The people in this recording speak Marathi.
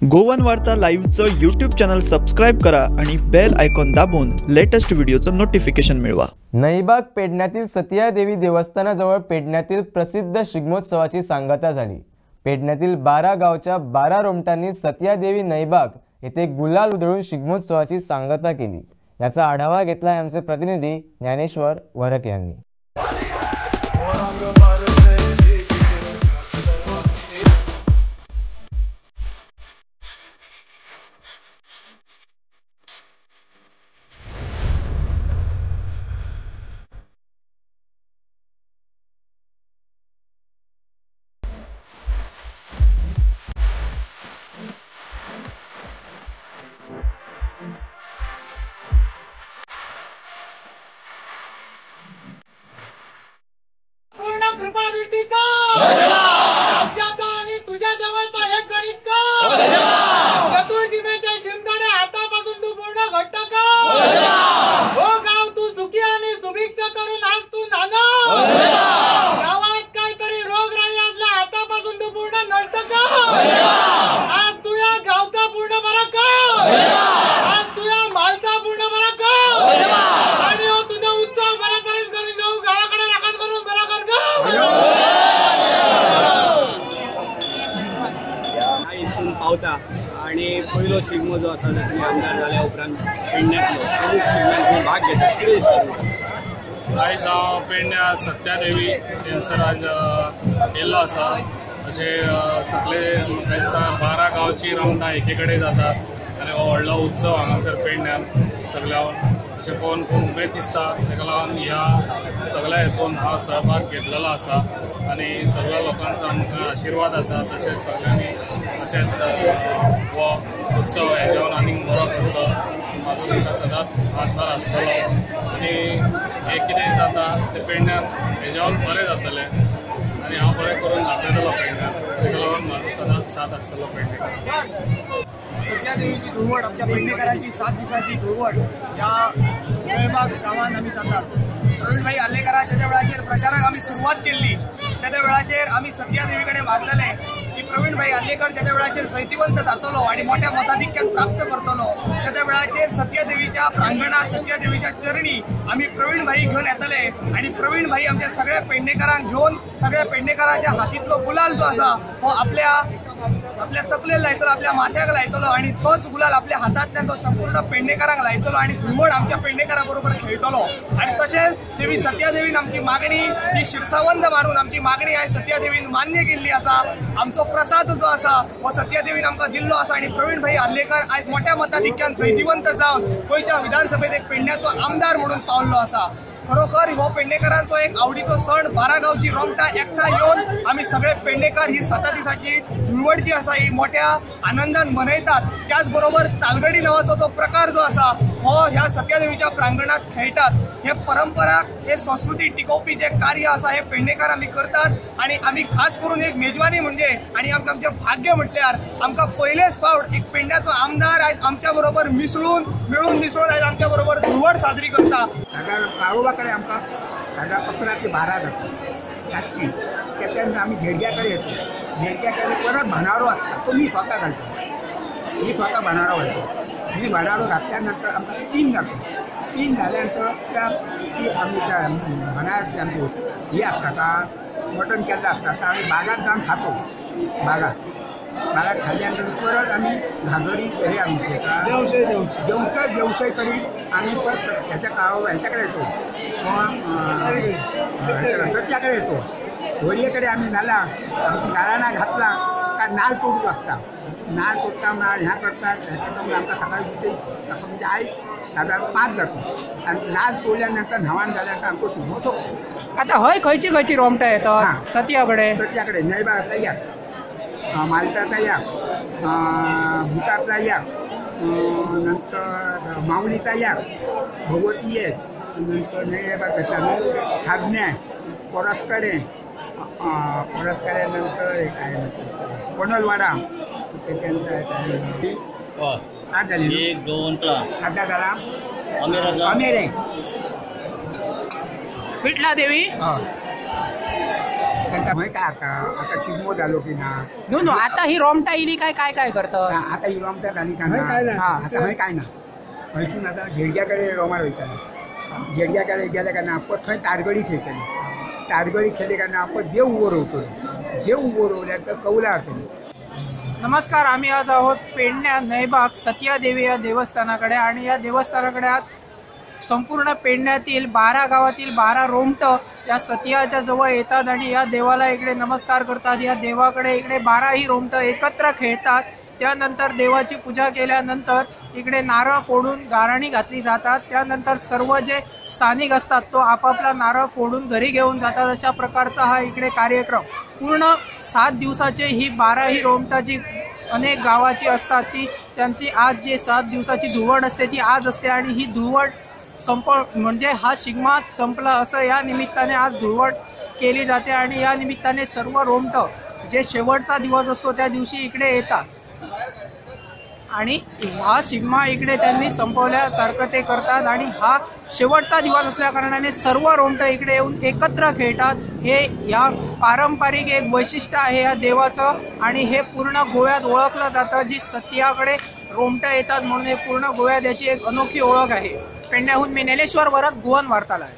गोवन वार्ता लाईव्हचं यूट्यूब चॅनल सबस्क्राईब करा आणि बेल आयकॉन दाबून लेटेस्ट व्हिडिओचं नोटिफिकेशन मिळवा। नईबाग पेडण्यातील सतियादेवी देवस्थानाजवळ पेडण्यातील प्रसिद्ध शिगमोत्सवाची सांगता झाली। पेडण्यातील 12 गावच्या 12 रोमटांनी सतियादेवी नईबाग येथे गुलाल उधळून शिगमोत्सवाची सांगता केली। याचा आढावा घेतला आमचे प्रतिनिधी ज्ञानेश्वर वरक यांनी। आणि पहिलो शिगमो जो आसा तो तुम्ही आमदार जाल्या उपरांत पेडण्यातलो प्रमुख शिगम्यात भाग घेता कितें दिसता? आयज हांव पेडण्या सत्यादेवी थंयसर आज येयल्लो आसा। अशे सगळे म्हाका दिसता 12 गांवची रोमटां एके कडेन जातात आनी हो व्हडलो उत्सव हांगासर पेडण्यात सगळ्यांक अशें पळोवन खूब उमेद दिसता। ताका लागून ह्या सगळ्या हेतून हांव सहभाग घेतलेलो आसा आनी सगळ्या लोकांचो आमकां आशिर्वाद आसा। तशेंच सगळ्यांनी अशेंच हो उत्सव हेजेवन आनीक बरो करचो म्हाजो ताका सदांच हातभार आसतलो आनी हे कितें जाता तें पेडण्यान हेजेवन बरें जातलें आनी हांव बरें करून दाखयतलो पेडण्यान। ताका लागून म्हाजो सदांच साथ आसतलो पेडणेकार। सत्यादेवीची धुळवट आमच्या पेडणेकरांची 7 दिसांची धुळवट या नईबाग गांवांत आमी जातात। प्रवीण भाई आल्लेकराच्या वेळाचेर प्रचाराक आमी सुरवात केल्ली त्या वेळाचेर आमी सत्यादेवी कडेन मागलेले की प्रवीण भाई आल्लेकर ज्या वेळाचेर जैतिवंत जातलो आणि मोठ्या मताधिक्यान प्राप्त करतलो त्या वेळाचेर सत्यादेवीच्या प्रांगणात सत्यादेवीच्या चरणी आमी प्रवीण भाई घेऊन येतले आणि प्रवीण भाई आमच्या सगळ्या पेडणेकारांक घेऊन सगळ्या पेडणेकारांच्या हातीतलो गुलाल जो आसा हो आपल्या तकलेर लायतलो, आपल्या माथ्याक लायतलो आणि तोच गुलाल आपल्या हातांतल्यान तो संपूर्ण पेडणेकारांक लायतलो आणि धुळवट आमच्या पेडणेकारां बरोबर खेळटलो। आणि तशेंच देवी सत्यादेवीन आमची मागणी ही शिरसावंत मारून आमची मागणी आयज सत्यादेवीन मान्य केल्ली आसा। आमचो प्रसाद जो आसा हो सत्यादेवीन आमकां दिल्लो आसा आणि प्रवीण भाई आल्लेकर आयज मोठ्या मताधिक्यान जैतिवंत जावन गोंयच्या विधानसभेत एक पेडण्याचो आमदार म्हणून पावल्लो आसा। खरोखर हो पेडणेकारांचो एक आवडीचो सण 12 गांवची रोमटां एकठांय येवन आमी सगळे पेडणेकार ही 7 दिसांची धुळवट जी आसा ही मोठ्या आनंदान मनयतात। त्याच बरोबर तालगडी नावाचो जो प्रकार जो आसा हो ह्या सत्यादेवीच्या प्रांगणात खेळटात। हे परंपरा हे संस्कृती टिकोवपी जे कार्य आसा हे पेडणेकार आमी करतात आणि आमी खास करून एक मेजवानी म्हणजे आणि आमचें भाग्य म्हटल्यार आमकां पयलेच फावट एक पेडण्याचो आमदार आयज आमच्या बरोबर मिसळून आयज आमच्या बरोबर धुळवट साजरी करता। काळोबाकडे आमकां 11 ते 12 जाता रातची त्याच्यानंतर आम्ही झेडग्याकडे येतो। झेडग्याकडे परत भानारो असता तो मी स्वतः घालतो। मी स्वतः भानारो घालतो। मी भानारो घातल्यानंतर आमकां 3 जातो। 3 झाल्यानंतर त्या आम्ही त्या भानाराची आमची हे असता का मटण केलं असतं तर आम्ही बागात जाऊन खातो। बागात खाल्ल्यानंतर परत आम्ही घागरी हे आमचे देवसाय करीत आम्ही परत ह्याच्याकडे येतो सत्याकडे येतो। होळयेकडे आम्ही झाला आमची गाराणा घातला का नाल तोडून असता। नाल तोडता नाल ह्या करतात ह्याच्याकडून आमका सकाळी म्हणजे आई साधारण 5 जातो आणि नाल तोडल्यानंतर न्हावाण झाल्यानंतर आमको शिगमो आता हय खंयची रोमटां येतात सत्याकडे नईबागातला या मालटाचा या भुतातला या नंतर माऊलीचा या भगवती आहे नंतर नईबागाचा खाजण्या पोरसकडे नंतर काय कोणलवाडा त्याच्यानंतर 8 झाली 1 2 3 आता झाला अमेरे विठला देवी त्यांचा माहिती काय आता शिगमो झालो की ना नो आता ही रोमटा इली काय काय काय करतं आता ही रोमटा झाली का ना आता माहिती काय ना हयसून आता झेडग्याकडे रोमार वयताले झेडग्याकडे गेले का ना आपण थंय तारगडी खेळटली तारगडी खेळले का ना आपण देव उभो रावतलो देव उभो रावल्यार तर कौला जातली. नमस्कार, आम्ही आज आहोत पेडण्या नयबाग सतियादेवी या देवस्थानाकडे आणि या देवस्थानाकडे आज संपूर्ण पेडण्यातील 12 गावातील 12 रोमट या सतियाच्या जवळ येतात आणि या देवाला इकडे नमस्कार करतात. या देवाकडे इकडे 12ही रोमट एकत्र खेळतात. त्यानंतर देवाची पूजा केल्यानंतर इकडे नारळ फोडून गाराणी घातली जातात. त्यानंतर सर्व जे स्थानिक असतात तो आपापला नारळ फोडून घरी घेऊन जातात. अशा प्रकारचा हा इकडे कार्यक्रम पूर्ण 7 दिवसाचे ही 12ही रोमटाची अनेक गावाची असतात ती त्यांची आज जे 7 दिवसाची धुवड असते ती आज असते आणि ही धुवड म्हणजे हा शिगमा संपला असं या निमित्ताने आज धुवड केली जाते आणि या निमित्ताने सर्व रोमट जे शेवटचा दिवस असतो त्या दिवशी इकडे येतात आणि हा शिगमा इकडे त्यांनी संपवल्यासारखं ते करतात आणि हा शेवटचा दिवस असल्या कारणाने सर्व रोमट इकडे येऊन एकत्र खेळतात. हे या पारंपरिक एक वैशिष्ट्य आहे या देवाचं आणि हे पूर्ण गोव्यात ओळखलं जातं. जी सतियाकडे रोमट येतात म्हणून हे पूर्ण गोव्यात याची एक अनोखी ओळख आहे. पेडण्याहून मी निलेश्वर वरद, गोवन वार्तालाय.